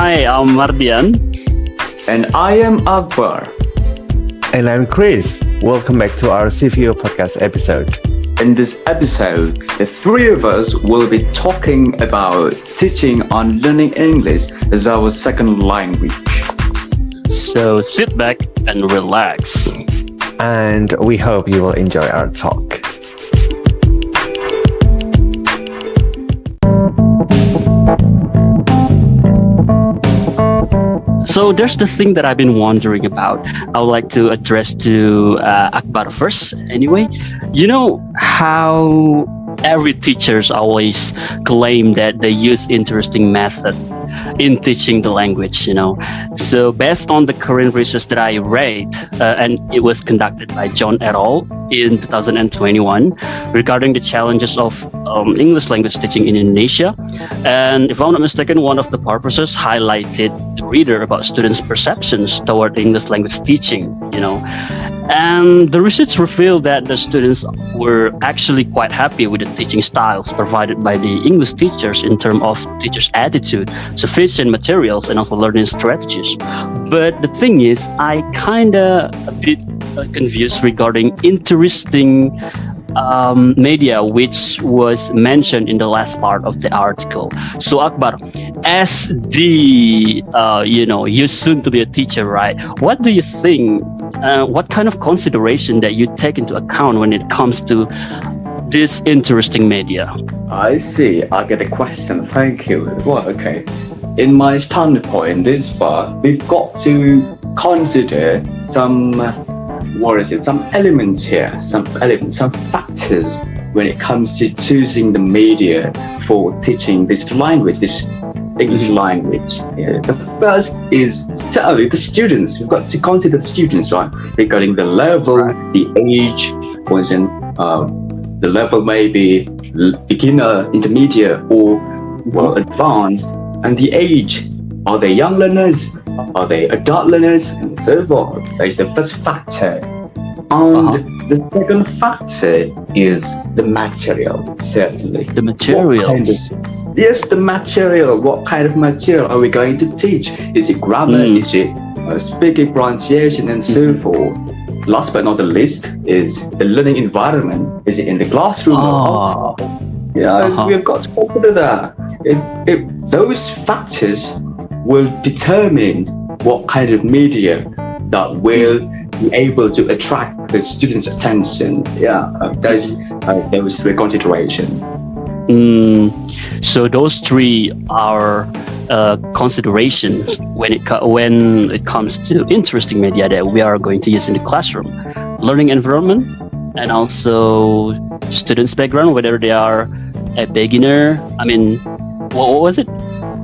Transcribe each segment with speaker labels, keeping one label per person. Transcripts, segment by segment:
Speaker 1: Hi, I'm Mardian.
Speaker 2: And I am Akbar.
Speaker 3: And I'm Chris. Welcome back to our Sefeo podcast episode.
Speaker 2: In this episode, the three of us will be talking about teaching on learning English as our second language.
Speaker 1: So sit back and relax.
Speaker 3: And we hope you will enjoy our talk.
Speaker 1: So there's the thing that I've been wondering about. I would like to address to Akbar first. Anyway, you know how every teachers always claim that they use interesting method in teaching the language, So based on the current research that I read, and it was conducted by John et al. In 2021 regarding the challenges of English language teaching in Indonesia. And if I'm not mistaken, one of the purposes highlighted the reader about students' perceptions toward English language teaching, And the research revealed that the students were actually quite happy with the teaching styles provided by the English teachers in terms of teachers' attitude, sufficient materials, and also learning strategies. But the thing is, I kind of a bit confused regarding interesting media which was mentioned in the last part of the article. So Akbar, as the you soon to be a teacher, right? What do you think? What kind of consideration that you take into account when it comes to this interesting media?
Speaker 2: I see. I get the question. Thank you. Well, okay. In my standpoint, this far, we've got to consider some elements here, some factors when it comes to choosing the media for teaching this language, this English language. Yeah. The first is certainly the students. We've got to consider the students, right? Regarding the level, the age, for instance, the level may be beginner, intermediate, or advanced, and the age. Are they young learners? Are they adult learners? And so forth. That is the first factor. And the second factor is the material, certainly.
Speaker 1: The materials.
Speaker 2: Yes, the material. What kind of material are we going to teach? Is it grammar? Is it speaking, pronunciation, and so forth? Last but not the least is the learning environment. Is it in the classroom or outside? Yeah, we've got to consider that. If those factors will determine what kind of media that will be able to attract the students' attention. Those three considerations.
Speaker 1: So those three are considerations when it comes to interesting media that we are going to use in the classroom. Learning environment, and also students' background, whether they are a beginner. I mean, what was it?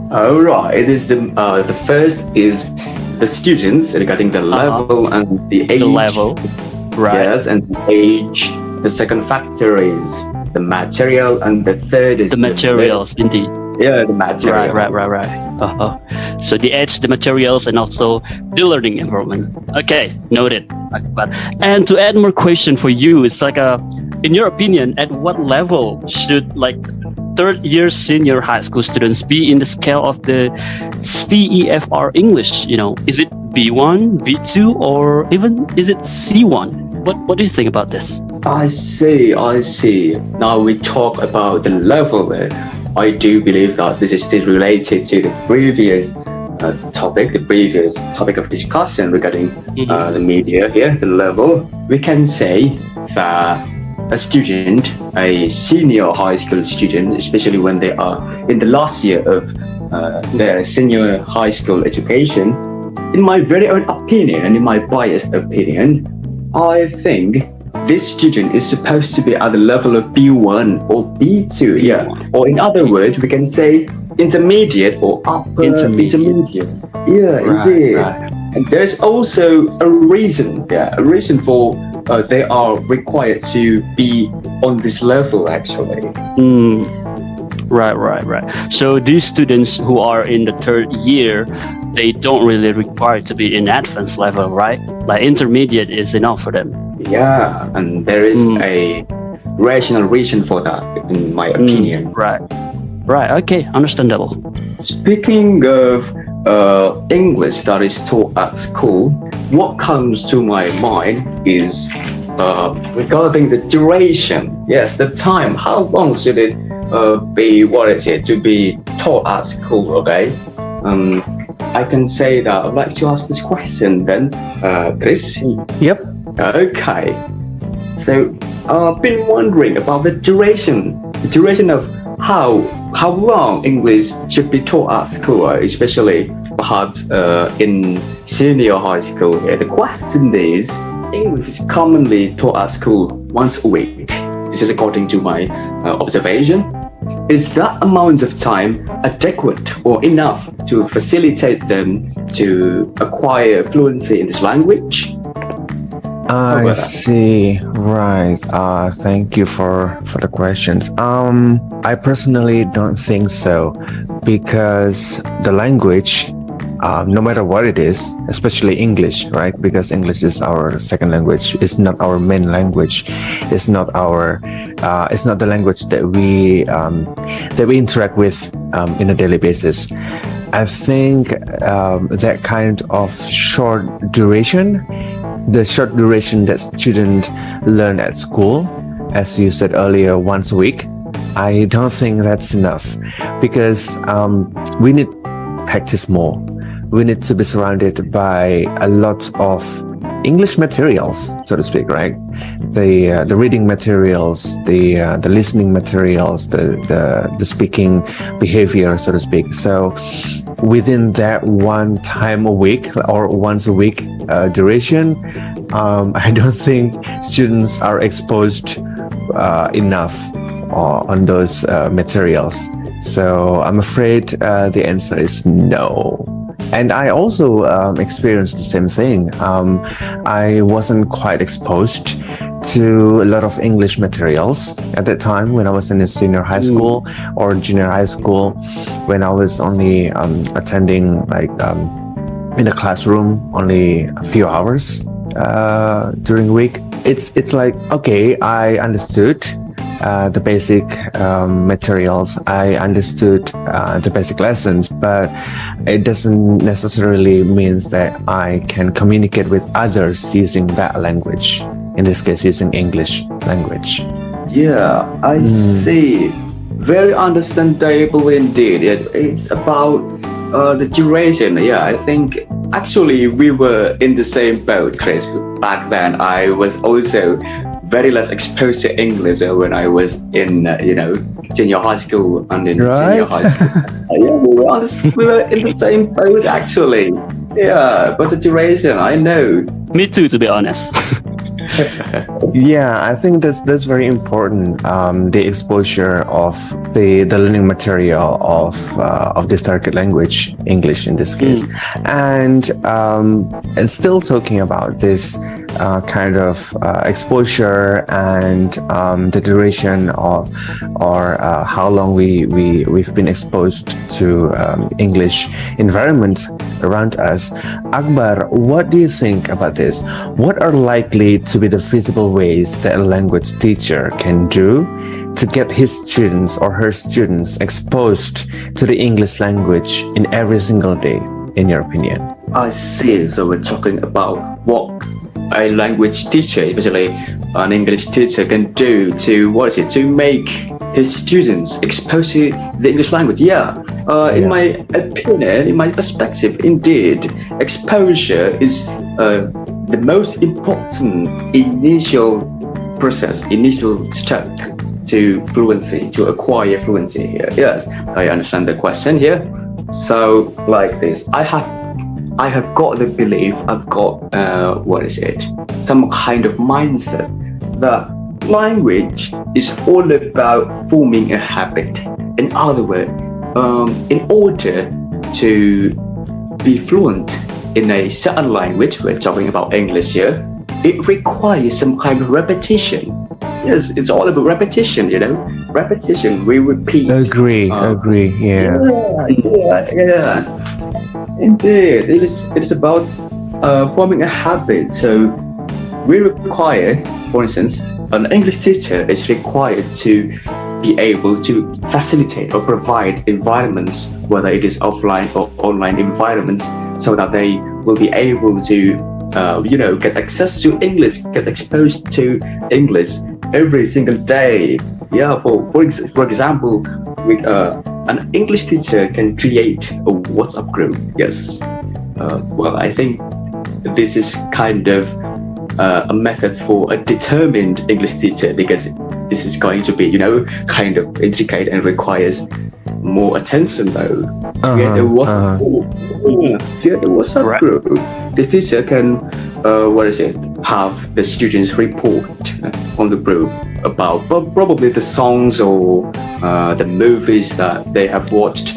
Speaker 2: All right. It is the first is the students regarding the level and the age.
Speaker 1: The level, right?
Speaker 2: Yes, and the age. The second factor is the material, and the third is
Speaker 1: the materials. Indeed.
Speaker 2: Yeah, the material.
Speaker 1: Right. So the age, the materials, and also the learning environment. Okay, noted. And to add more question for you, it's like in your opinion, at what level should third year senior high school students be in the scale of the CEFR English? Is it B1, B2, or even is it C1? What do you think about this?
Speaker 2: I see. Now we talk about the level. I do believe that this is still related to the previous topic of discussion regarding the media here, the level. We can say that a student, a senior high school student, especially when they are in the last year of their senior high school education, in my very own opinion and in my biased opinion, I think this student is supposed to be at the level of B1 or B2, or in other words, we can say intermediate or upper intermediate. Yeah, indeed. Right. And there's also a reason for they are required to be on this level, actually.
Speaker 1: Right. So these students who are in the third year, they don't really require to be in advanced level, right? Like intermediate is enough for them.
Speaker 2: Yeah, and there is a rational reason for that, in my opinion.
Speaker 1: Right. Okay, understandable.
Speaker 2: Speaking of English that is taught at school, what comes to my mind is regarding the duration. Yes, the time. How long should it be? What is it to be taught at school? Okay. I can say that I'd like to ask this question then, Chris.
Speaker 3: Yep.
Speaker 2: Okay. So I've been wondering about the duration of how long English should be taught at school, especially perhaps in senior high school. The question is, English is commonly taught at school once a week. This is according to my observation. Is that amount of time adequate or enough to facilitate them to acquire fluency in this language?
Speaker 3: I see. Right. Thank you for the questions. I personally don't think so, because the language, no matter what it is, especially English, right? Because English is our second language. It's not our main language. It's not the language that we interact with in a daily basis. I think that kind of short duration, the short duration that students learn at school, as you said earlier, once a week, I don't think that's enough, because we need practice more. We need to be surrounded by a lot of English materials, so to speak, right? The reading materials, the listening materials, the speaking behavior, so to speak. So within that one time a week or once a week duration, I don't think students are exposed enough on those materials. So I'm afraid the answer is no. And I also experienced the same thing. I wasn't quite exposed to a lot of English materials at that time when I was in a senior high school or junior high school, when I was only attending in a classroom only a few hours during the week. It's like, okay, I understood the basic materials. I understood the basic lessons, but it doesn't necessarily means that I can communicate with others using that language. In this case, using English language.
Speaker 2: Yeah, I see. Very understandable indeed. It's about the duration. Yeah, I think actually we were in the same boat, Chris. Back then, I was also very less exposed to English when I was in, junior high school and in senior high school. Yeah, we were in the same boat actually. Yeah, but the duration, I know.
Speaker 1: Me too, to be honest.
Speaker 3: Yeah, I think that's very important. The exposure of the learning material of this target language, English in this case, and still talking about this kind of exposure and the duration of or how long we've been exposed to English environment around us. Akbar, what do you think about this? What are likely to be the feasible ways that a language teacher can do to get his students or her students exposed to the English language in every single day, in your opinion?
Speaker 2: I see. So we're talking about what a language teacher, especially an English teacher, can do to make his students exposed to the English language. In my opinion, in my perspective, indeed, exposure is the most important initial step to fluency, to acquire fluency here. Yes, I understand the question here. So like this, I have got the belief, I've got some kind of mindset that language is all about forming a habit. In other words, in order to be fluent in a certain language, we're talking about English here, it requires some kind of repetition. Yes, it's all about repetition, repetition. We repeat.
Speaker 3: Agree. Yeah.
Speaker 2: Indeed, it is about forming a habit. So we require, for instance, an English teacher is required to be able to facilitate or provide environments, whether it is offline or online environments, so that they will be able to get access to English, get exposed to English every single day. Yeah, for example, with an English teacher can create a WhatsApp group. Yes. Well, I think this is kind of a method for a determined English teacher, because this is going to be, kind of intricate and requires more attention though. Create a WhatsApp group. The teacher can, have the students report on the group about probably the songs or the movies that they have watched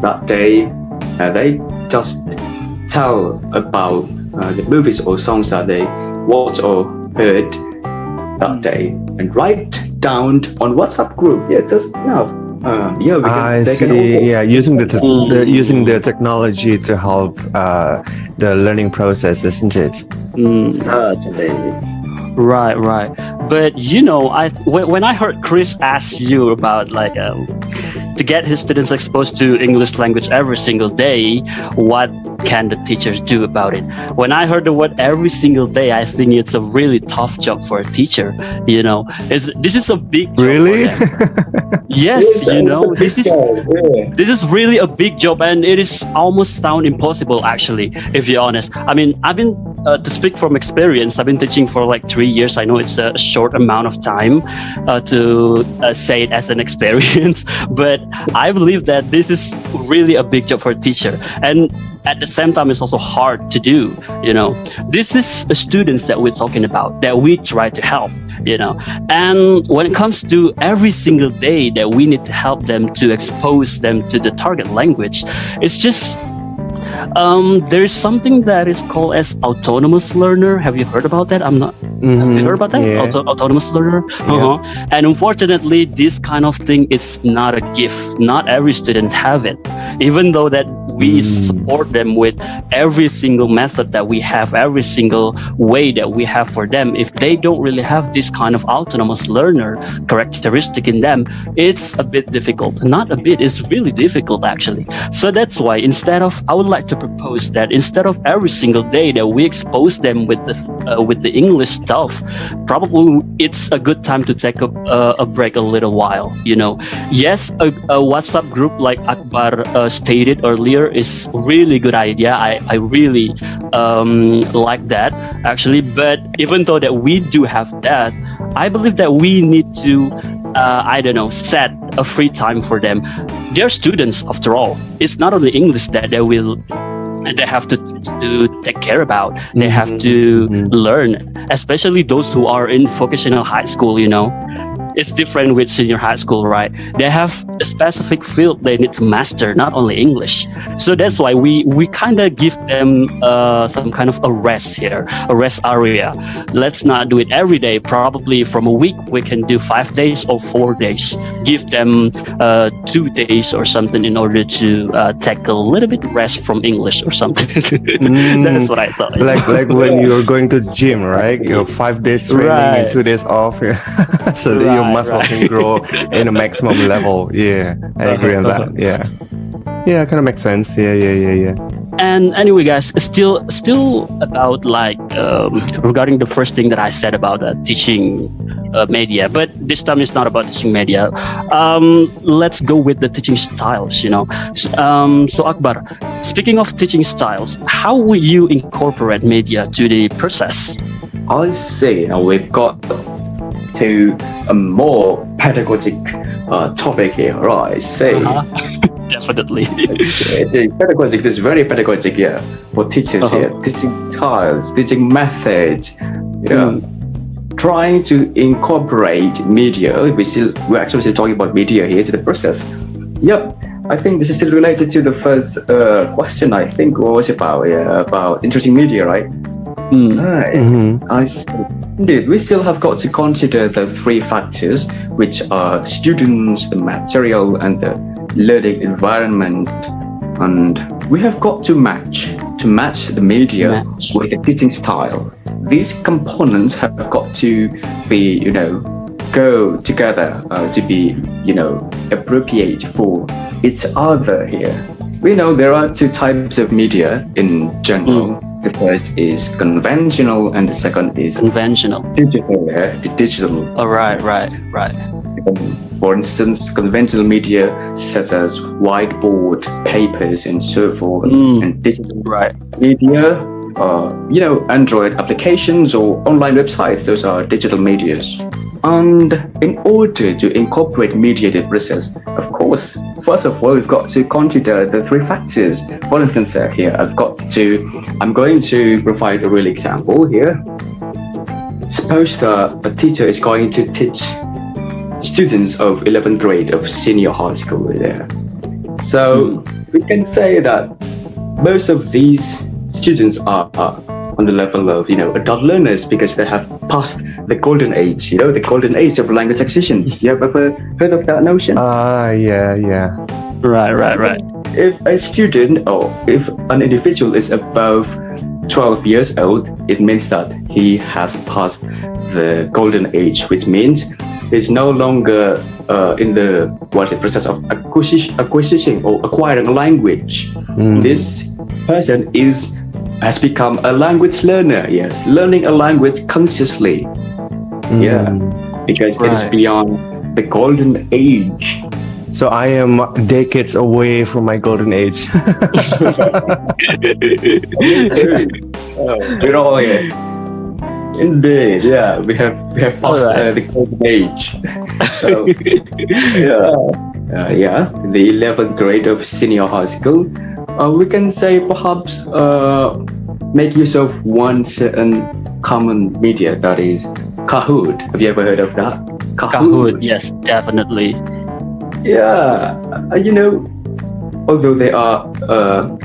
Speaker 2: that day. They just tell about the movies or songs that they watched or heard that day and write down on WhatsApp group. Yeah, just now.
Speaker 3: I see. Yeah, using using the technology to help the learning process, isn't it?
Speaker 2: Certainly.
Speaker 1: Right. But when I heard Chris ask you about to get his students exposed to English language every single day, what can the teachers do about it? When I heard the word every single day, I think it's a really tough job for a teacher. This is a big job.
Speaker 3: Really?
Speaker 1: For them. Yes, this is really a big job, and it is almost sound impossible actually, if you're honest. I mean, I've been to speak from experience. I've been teaching for 3 years. I know it's a short amount of time to say it as an experience, but I believe that this is really a big job for a teacher, and at the same time, it's also hard to do. This is the students that we're talking about, that we try to help. And when it comes to every single day that we need to help them, to expose them to the target language, it's just there's something that is called as autonomous learner. Have you heard about that? Have you heard about that?
Speaker 3: Yeah.
Speaker 1: Autonomous learner.
Speaker 3: Yeah.
Speaker 1: And unfortunately, this kind of thing, it's not a gift. Not every student have it, even though that we support them with every single method that we have, every single way that we have for them. If they don't really have this kind of autonomous learner characteristic in them, it's a bit difficult. Not a bit, it's really difficult actually. So that's why I would like to propose that instead of every single day that we expose them with the English stuff, probably it's a good time to take a break a little while. Yes, a WhatsApp group like Akbar stated earlier is really good idea. I really like that actually. But even though that we do have that, I believe that we need to set a free time for them. They're students after all. It's not only English that they have to take care about. They have to learn, especially those who are in vocational high school. It's different with senior high school, right? They have a specific field they need to master, not only English. So that's why we kind of give them some kind of a rest here, a rest area. Let's not do it every day. Probably from a week, we can do 5 days or 4 days. Give them 2 days or something in order to take a little bit rest from English or something. That's what I thought.
Speaker 3: Like when you're going to the gym, right? You're 5 days training and 2 days off. So that your muscle can grow in a maximum level. Yeah, I agree on that. Yeah, kind of makes sense. Yeah.
Speaker 1: And anyway, guys, still about regarding the first thing that I said about teaching media, but this time it's not about teaching media. Let's go with the teaching styles. So Akbar, speaking of teaching styles, how will you incorporate media to the process?
Speaker 2: I see. Now we've got to a more pedagogic topic here, right? Say.
Speaker 1: Definitely.
Speaker 2: Pedagogic, this is very pedagogic, for teachers here. Teaching styles, teaching methods, trying to incorporate media. We're actually still talking about media here to the process. Yep. I think this is still related to the first question, I think, what was about interesting media, right? Right. I see. Indeed, we still have got to consider the 3 factors, which are the students, the material, and the learning environment. And we have got to match the media with the teaching style. These components have got to be, go together to be, appropriate for each other here. We know there are two types of media in general. The first is conventional, and the second is
Speaker 1: Conventional.
Speaker 2: digital. Yeah, the digital.
Speaker 1: Oh, right.
Speaker 2: For instance, conventional media such as whiteboard, papers, and so forth, and digital media, Android applications or online websites. Those are digital medias. And in order to incorporate media to process, of course, first of all, we've got to consider the three factors. For instance, here I'm going to provide a real example here. Suppose a teacher is going to teach students of 11th grade of senior high school there. So we can say that most of these students are on the level of, adult learners because they have passed the golden age, the golden age of language acquisition. You have ever heard of that notion?
Speaker 3: Yeah.
Speaker 1: Right.
Speaker 2: If a student or if an individual is above 12 years old, it means that he has passed the golden age, which means he's no longer in the process of acquisition or acquiring a language. This person has become a language learner. Yes, learning a language consciously. Yeah, because it's beyond the golden age.
Speaker 3: So I am decades away from my golden age.
Speaker 2: Me too. We're all here. Indeed, yeah, we have passed the golden age. So, the 11th grade of senior high school. We can say perhaps make use of one certain common media, that is Kahoot. Have you ever heard of that?
Speaker 1: Kahoot, yes, definitely.
Speaker 2: Yeah, although they are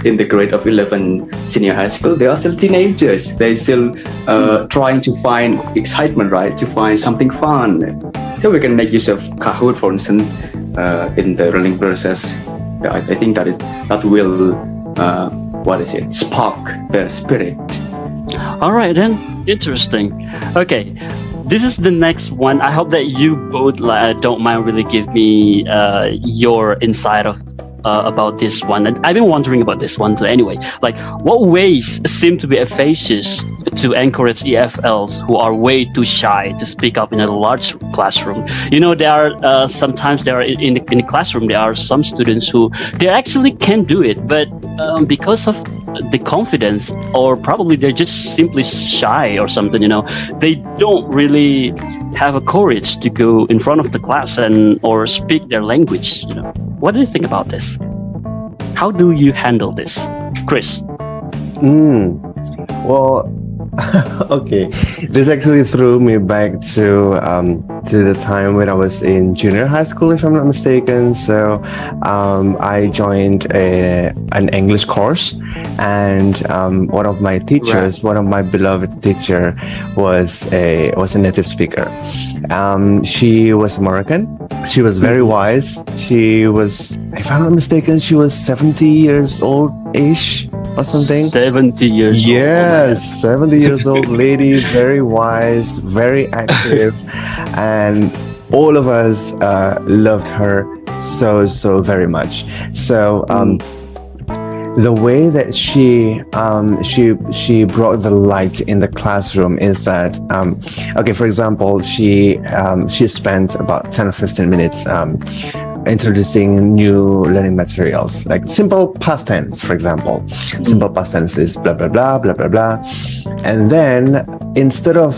Speaker 2: in the grade of 11 senior high school, they are still teenagers. They're still trying to find excitement, right? To find something fun. So we can make use of Kahoot, for instance, in the learning process. I think that will spark the spirit.
Speaker 1: All right then, interesting. Okay, this is the next one. I hope that you both don't mind really give me your insight of about this one. And I've been wondering about this one too. Anyway, what ways seem to be efficacious to encourage EFLs who are way too shy to speak up in a large classroom? There are sometimes in the classroom there are some students who they actually can do it, but because of the confidence, or probably they're just simply shy or something, they don't really have a courage to go in front of the class or speak their language. What do you think about this? How do you handle this, Chris?
Speaker 3: Well, okay, this actually threw me back to the time when I was in junior high school, if I'm not mistaken. So I joined an English course, and one of my teachers, one of my beloved teacher, was a native speaker. She was American. She was very wise. She was, if I'm not mistaken, she was 70 years old-ish or something.
Speaker 1: 70 years old.
Speaker 3: Yes, 70 years old lady, very wise, very active, and all of us loved her so very much. So the way that she brought the light in the classroom is that for example, she spent about 10 or 15 minutes introducing new learning materials, like simple past tense, for example. Simple past tense is blah blah blah blah blah blah, and then instead of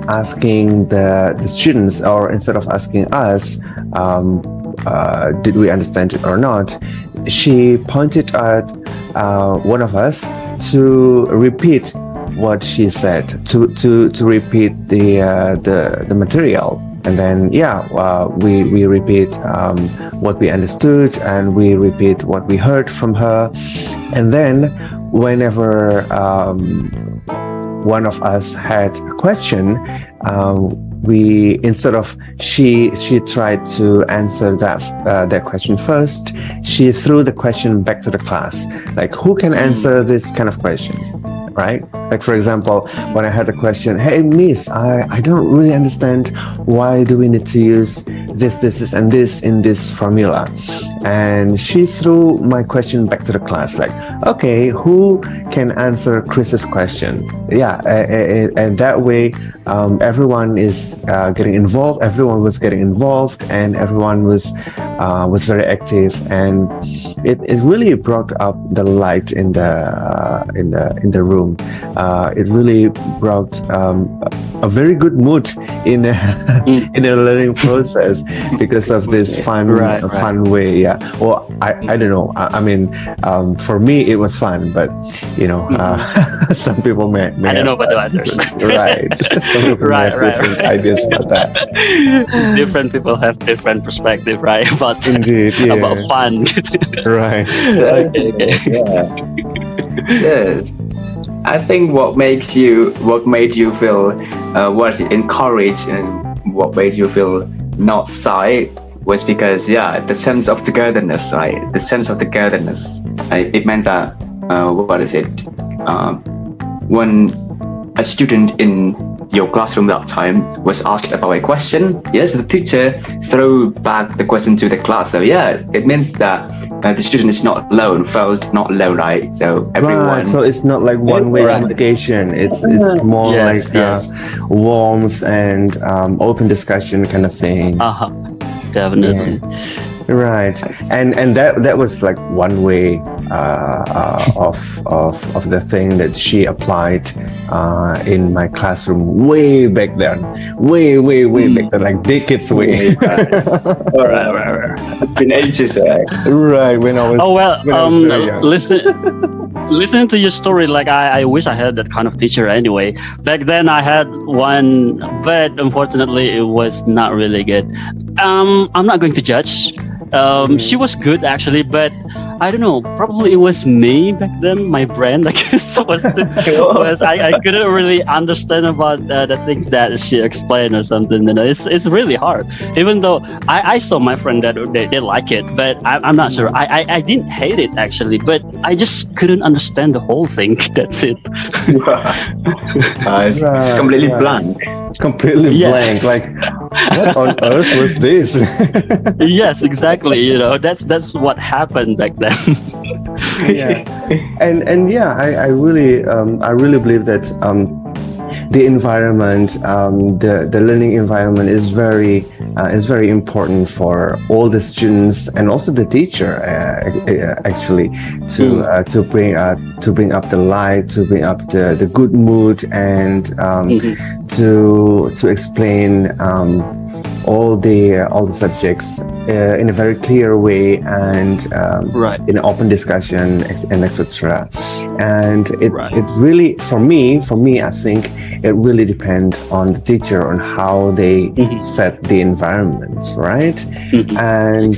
Speaker 3: asking the students, or instead of asking us did we understand it or not, she pointed at one of us to repeat what she said, to repeat the material. And then we repeat what we understood, and we repeat what we heard from her. And then whenever one of us had a question, instead of she tried to answer that question first, she threw the question back to the class, like, who can answer this kind of questions, right? Like for example, when I had a question, hey miss, I don't really understand why do we need to use this and this in this formula. And she threw my question back to the class like, okay, who can answer Chris's question? Yeah, and that way everyone is getting involved. Everyone was getting involved, and everyone was very active, and it really brought up the light in the room. It really brought a very good mood in in the learning process because of this fun way. Yeah. Well, I don't know. I mean, for me it was fun, but some people may
Speaker 1: I don't know about the others.
Speaker 3: Right. Some people may have different ideas about that.
Speaker 1: Different people have different perspective, right? About
Speaker 3: Indeed, yeah.
Speaker 1: about fun.
Speaker 3: Right.
Speaker 1: Okay.
Speaker 2: Yeah. Yes. I think what made you feel was encouraged and what made you feel not shy was because the sense of togetherness, right? The sense of togetherness. It meant that when a student in your classroom that time was asked about a question, yes, the teacher threw back the question to the class. So it means that the student is not alone, felt not alone, right? So everyone.
Speaker 3: Right. So it's not like one-way communication. It's more warmth and open discussion kind of thing.
Speaker 1: Definitely.
Speaker 3: Yeah. Right, and that was like one way of the thing that she applied in my classroom way back then, way back then, like decades way.
Speaker 2: Right. Been ages, right?
Speaker 3: Right, when I was.
Speaker 1: Oh well,
Speaker 3: when I was very young.
Speaker 1: Listening to your story, like I wish I had that kind of teacher anyway. Back then I had one, but unfortunately it was not really good. I'm not going to judge. She was good actually, but I don't know. Probably it was me back then. My brain, I guess, was I couldn't really understand about the things that she explained or something. It's really hard. Even though I saw my friend that they like it, but I'm not sure. I didn't hate it actually, but I just couldn't understand the whole thing. That's it.
Speaker 2: It's completely blank.
Speaker 3: Completely blank. Like, what on earth was this?
Speaker 1: Yes, exactly. That's what happened back then.
Speaker 3: Yeah, and I really believe that the environment, the learning environment is very important for all the students and also the teacher actually to bring up the light, to bring up the good mood, and to explain all the subjects in a very clear way and in an open discussion and etc. And it really for me I think it really depends on the teacher on how they set the environment, right? And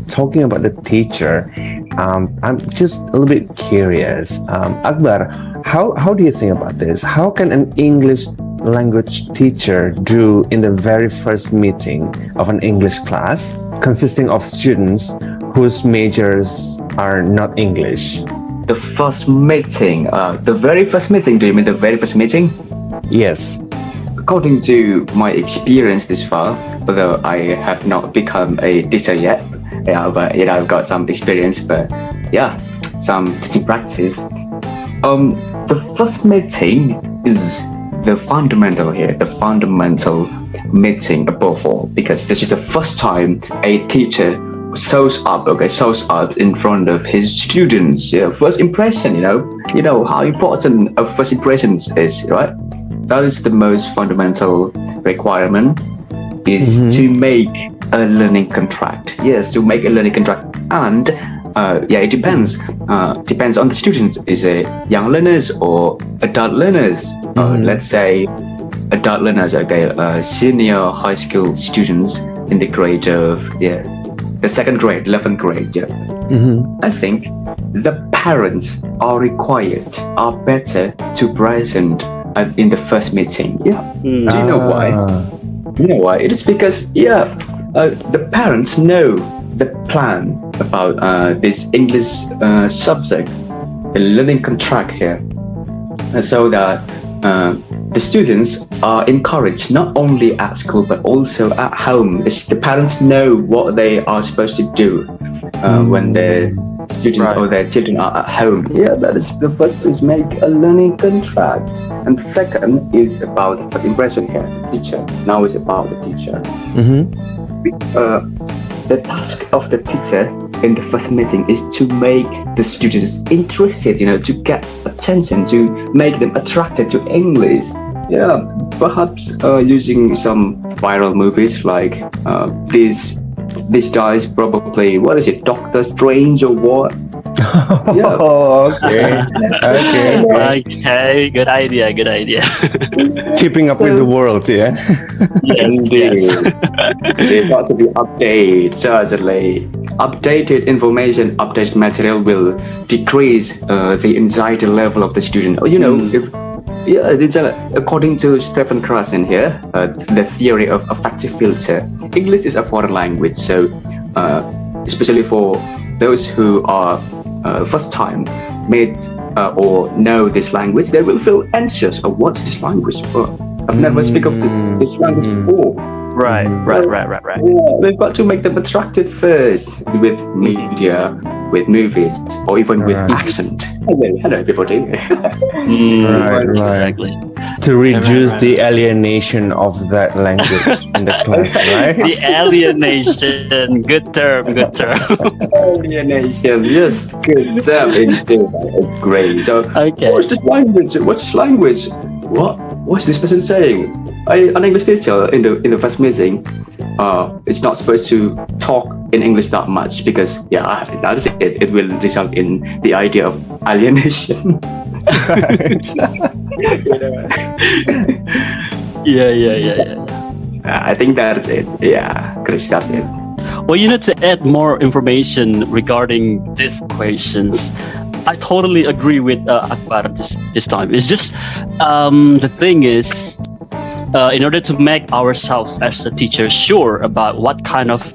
Speaker 3: talking about the teacher, I'm just a little bit curious. Akbar, how do you think about this? How can an English language teacher do in the very first meeting of an English class consisting of students whose majors are not English?
Speaker 2: The first meeting, the very first meeting, do you mean the very first meeting?
Speaker 3: Yes.
Speaker 2: According to my experience this far, although I have not become a teacher yet, but I've got some experience, but some teaching practice. The first meeting is the fundamental meeting above all, because this is the first time a teacher shows up in front of his students. First impression, you know how important a first impression is, right? That is the most fundamental requirement, is to make a learning contract. Yes, to make a learning contract. And it depends on the students. Is it young learners or adult learners? Let's say adult learners, senior high school students in the grade of the second grade, 11th grade. I think the parents are better to present in the first meeting. Do you know why? It is because the parents know the plan about this English subject, the learning contract here. so that the students are encouraged not only at school but also at home. The parents know what they are supposed to do when their students or their children are at home. Yeah, that is the first is make a learning contract, and the second is about the first impression here, the teacher. Now it's about the teacher. The task of the teacher in the first meeting is to make the students interested, to get attention, to make them attracted to English. Yeah, perhaps using some viral movies like these guys probably, what is it, Doctor Strange or what? Yeah.
Speaker 3: Oh, okay.
Speaker 1: Okay, good idea.
Speaker 3: Keeping up with the world, yeah.
Speaker 1: Yes.
Speaker 2: They've got to be updated, certainly. Updated information, updated material will decrease the anxiety level of the student. According to Stephen Krashen here, the theory of affective filter, English is a foreign language, so especially for those who are first time meet or know this language, they will feel anxious. Oh, what's this language? I've never speak of this language before.
Speaker 1: Right.
Speaker 2: Yeah, we've got to make them attracted first with media, with movies, or even with accent. Hello, everybody.
Speaker 3: Right.
Speaker 1: Exactly.
Speaker 3: To reduce the alienation of that language in the class, right?
Speaker 1: The alienation. Good term.
Speaker 2: Alienation, yes, good term indeed. Great. So,
Speaker 1: Okay.
Speaker 2: what's this language? What's this person saying? An English teacher in the first meeting is not supposed to talk in English that much because that is it. It will result in the idea of alienation.
Speaker 1: Yeah.
Speaker 2: I think that's it. Yeah, Chris, that's it.
Speaker 1: Well, to add more information regarding these questions, I totally agree with Akbar this time. It's just the thing is, in order to make ourselves as a teacher sure about what kind of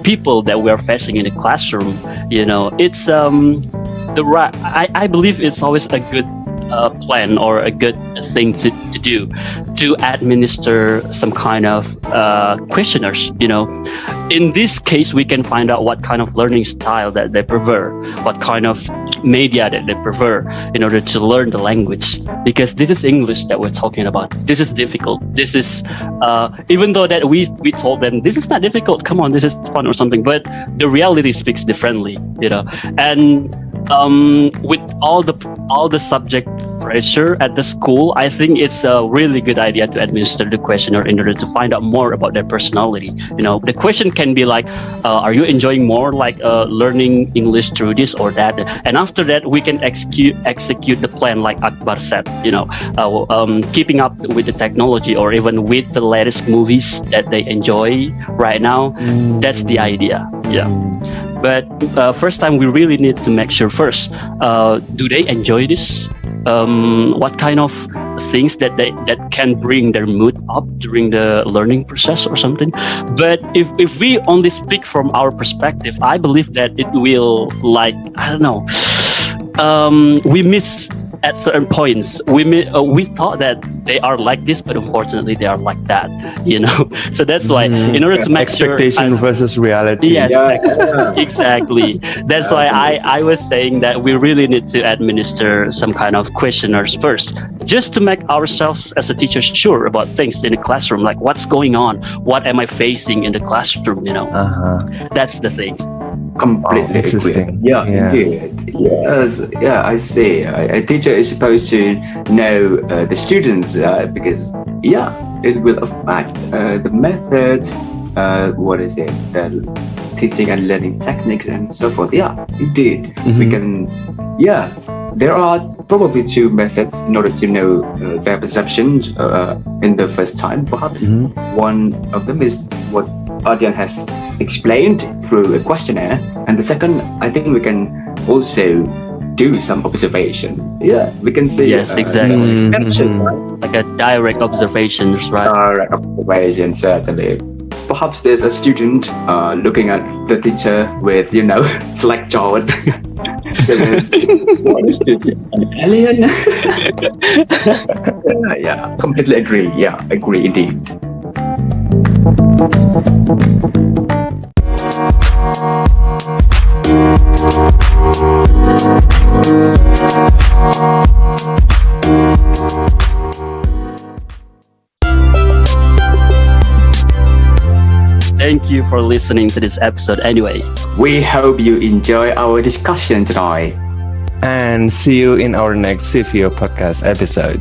Speaker 1: people that we are facing in the classroom, it's the right. I believe it's always a good plan or a good thing to do, to administer some kind of questionnaires. In this case, we can find out what kind of learning style that they prefer, what kind of media that they prefer in order to learn the language, because this is English that we're talking about. This is difficult. This is even though that we told them this is not difficult, come on, this is fun or something, but the reality speaks differently, and with all the subject pressure at the school, I think it's a really good idea to administer the questionnaire in order to find out more about their personality. The question can be like, are you enjoying more like learning English through this or that? And after that, we can execute the plan like Akbar said. Keeping up with the technology or even with the latest movies that they enjoy right now. That's the idea. Yeah. But first time we really need to make sure first, do they enjoy this? What kind of things that can bring their mood up during the learning process or something? But if we only speak from our perspective, I believe that it will we miss at certain points. We thought that they are like this, but unfortunately they are like that. So that's why, in order to make
Speaker 3: expectation versus reality.
Speaker 1: Yes, exactly. That's why I was saying that we really need to administer some kind of questionnaires first, just to make ourselves as a teacher sure about things in the classroom, like what's going on, what am I facing in the classroom. That's the thing.
Speaker 2: Completely
Speaker 3: interesting.
Speaker 2: Yeah, indeed. Yes, I see. A teacher is supposed to know the students because it will affect the methods. What is it? The teaching and learning techniques and so forth. Yeah, indeed. We can. Yeah, there are probably two methods in order to know their perceptions in the first time. Perhaps one of them is what Adrian has explained through a questionnaire, and the second, I think we can also do some observation. Yeah, we can see.
Speaker 1: Yes, exactly.
Speaker 2: Expansion, right?
Speaker 1: Like a direct observations, right?
Speaker 2: Direct observation, certainly. Perhaps there's a student looking at the teacher with, slack jawed. Goodness. What is this? An alien? Yeah, completely agree. Yeah, agree indeed.
Speaker 1: Thank you for listening to this episode anyway.
Speaker 2: We hope you enjoy our discussion tonight.
Speaker 3: And see you in our next Sefeo podcast episode.